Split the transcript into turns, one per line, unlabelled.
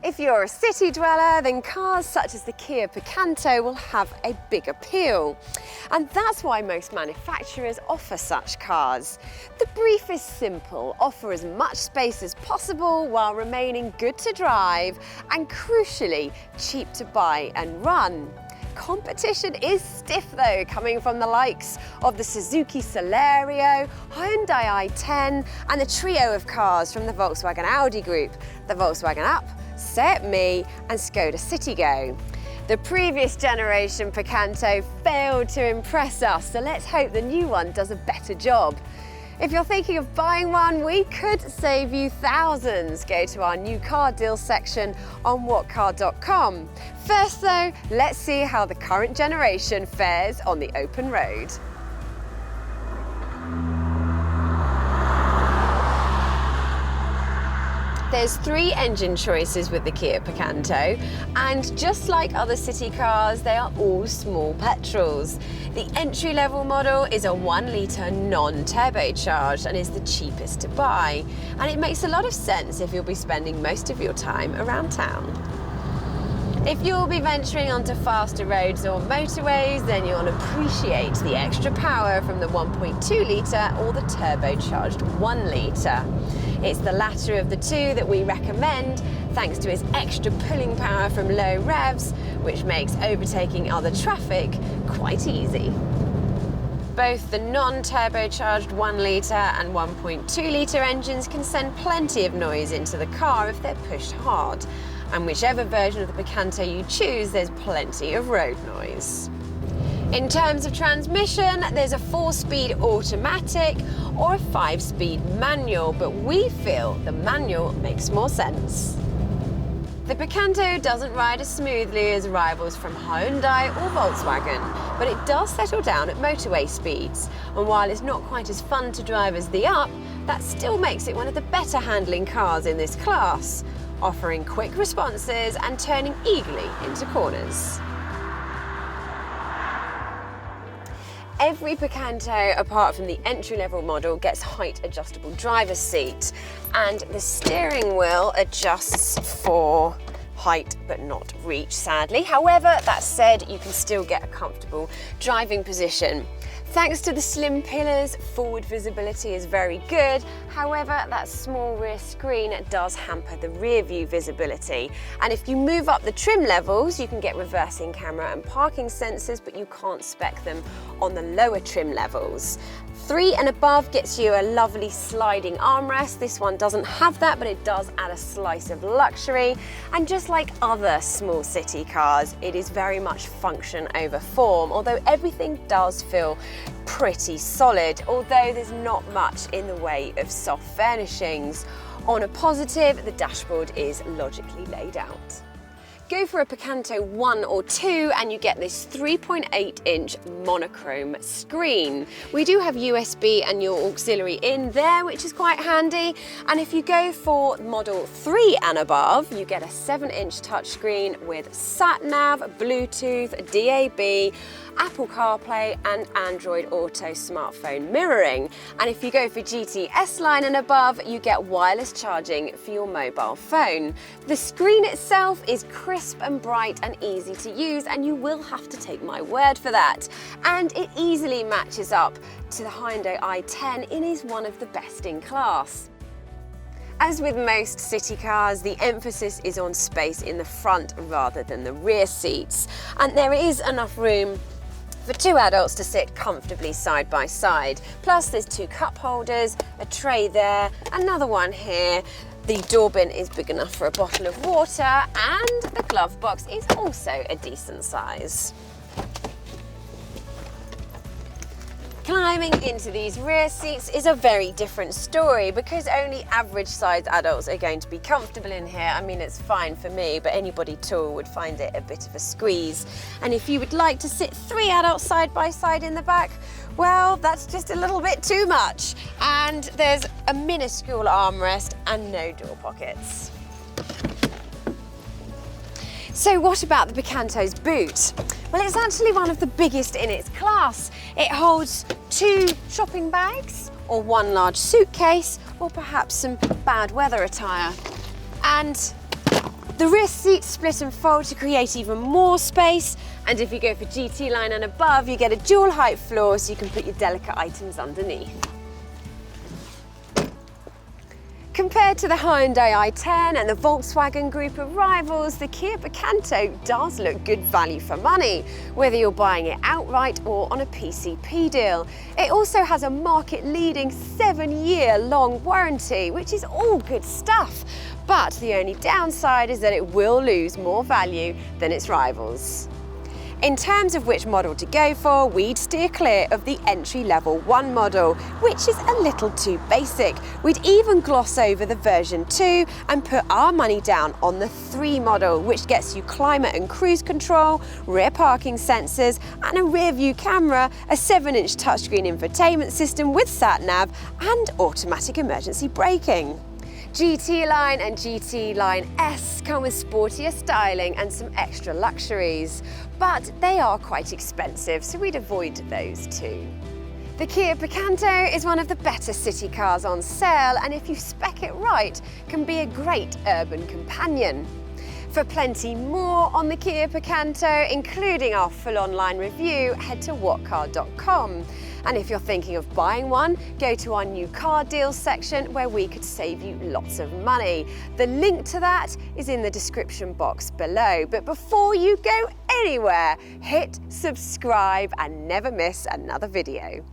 If you're a city dweller, then cars such as the Kia Picanto will have a big appeal. And that's why most manufacturers offer such cars. The brief is simple: offer as much space as possible while remaining good to drive and, crucially, cheap to buy and run. Competition is stiff though, coming from the likes of the Suzuki Celerio, Hyundai i10 and the trio of cars from the Volkswagen Audi group, the Volkswagen Up, Seat Me and Skoda Citigo. The previous generation Picanto failed to impress us, so let's hope the new one does a better job. If you're thinking of buying one, we could save you thousands. Go to our new car deal section on whatcar.com. First though, let's see how the current generation fares on the open road. There's 3 engine choices with the Kia Picanto, and just like other city cars, they are all small petrols. The entry-level model is a 1-litre non-turbocharged and is the cheapest to buy, and it makes a lot of sense if you'll be spending most of your time around town. If you'll be venturing onto faster roads or motorways, then you'll appreciate the extra power from the 1.2-litre or the turbocharged 1-litre. It's the latter of the two that we recommend, thanks to its extra pulling power from low revs, which makes overtaking other traffic quite easy. Both the non-turbocharged 1-litre and 1.2-litre engines can send plenty of noise into the car if they're pushed hard, and whichever version of the Picanto you choose, there's plenty of road noise. In terms of transmission, there's a 4-speed automatic or a 5-speed manual, but we feel the manual makes more sense. The Picanto doesn't ride as smoothly as rivals from Hyundai or Volkswagen, but it does settle down at motorway speeds, and while it's not quite as fun to drive as the Up, that still makes it one of the better handling cars in this class, offering quick responses and turning eagerly into corners. Every Picanto, apart from the entry-level model, gets height-adjustable driver's seat, and the steering wheel adjusts for height but not reach, sadly. However, that said, you can still get a comfortable driving position. Thanks to the slim pillars, forward visibility is very good. However, that small rear screen does hamper the rear view visibility. And if you move up the trim levels, you can get reversing camera and parking sensors, but you can't spec them on the lower trim levels. 3 and above gets you a lovely sliding armrest. This one doesn't have that, but it does add a slice of luxury. And just like other small city cars, it is very much function over form, although everything does feel pretty solid, although there's not much in the way of soft furnishings. On a positive, the dashboard is logically laid out. Go for a Picanto 1 or 2 and you get this 3.8-inch monochrome screen. We do have USB and your auxiliary in there, which is quite handy. And if you go for model 3 and above, you get a 7-inch touchscreen with sat-nav, Bluetooth, DAB, Apple CarPlay and Android Auto smartphone mirroring. And if you go for GTS line and above, you get wireless charging for your mobile phone. The screen itself is crisp and bright and easy to use, and you will have to take my word for that. And it easily matches up to the Hyundai i10 and is one of the best in class. As with most city cars, the emphasis is on space in the front rather than the rear seats. And there is enough room for 2 adults to sit comfortably side by side. Plus there's 2 cup holders, a tray there, another one here. The door bin is big enough for a bottle of water, and the glove box is also a decent size. Climbing into these rear seats is a very different story because only average sized adults are going to be comfortable in here. I mean, it's fine for me, but anybody tall would find it a bit of a squeeze. And if you would like to sit 3 adults side by side in the back, well, that's just a little bit too much. And there's a minuscule armrest and no door pockets. So what about the Picanto's boot? Well, it's actually one of the biggest in its class. It holds 2 shopping bags, or 1 large suitcase, or perhaps some bad weather attire. And The rear seats split and fold to create even more space, and if you go for GT line and above, you get a dual height floor so you can put your delicate items underneath. Compared to the Hyundai i10 and the Volkswagen group of rivals, the Kia Picanto does look good value for money, whether you're buying it outright or on a PCP deal. It also has a market-leading 7-year-long warranty, which is all good stuff. But the only downside is that it will lose more value than its rivals. In terms of which model to go for, we'd steer clear of the entry-level 1 model, which is a little too basic. We'd even gloss over the version 2 and put our money down on the 3 model, which gets you climate and cruise control, rear parking sensors, and a rear view camera, a 7-inch touchscreen infotainment system with sat-nav, and automatic emergency braking. GT Line and GT Line S come with sportier styling and some extra luxuries, but they are quite expensive, so we'd avoid those too. The Kia Picanto is one of the better city cars on sale, and if you spec it right, can be a great urban companion. For plenty more on the Kia Picanto, including our full online review, head to whatcar.com. And if you're thinking of buying one, go to our new car deals section where we could save you lots of money. The link to that is in the description box below. But before you go anywhere, hit subscribe and never miss another video.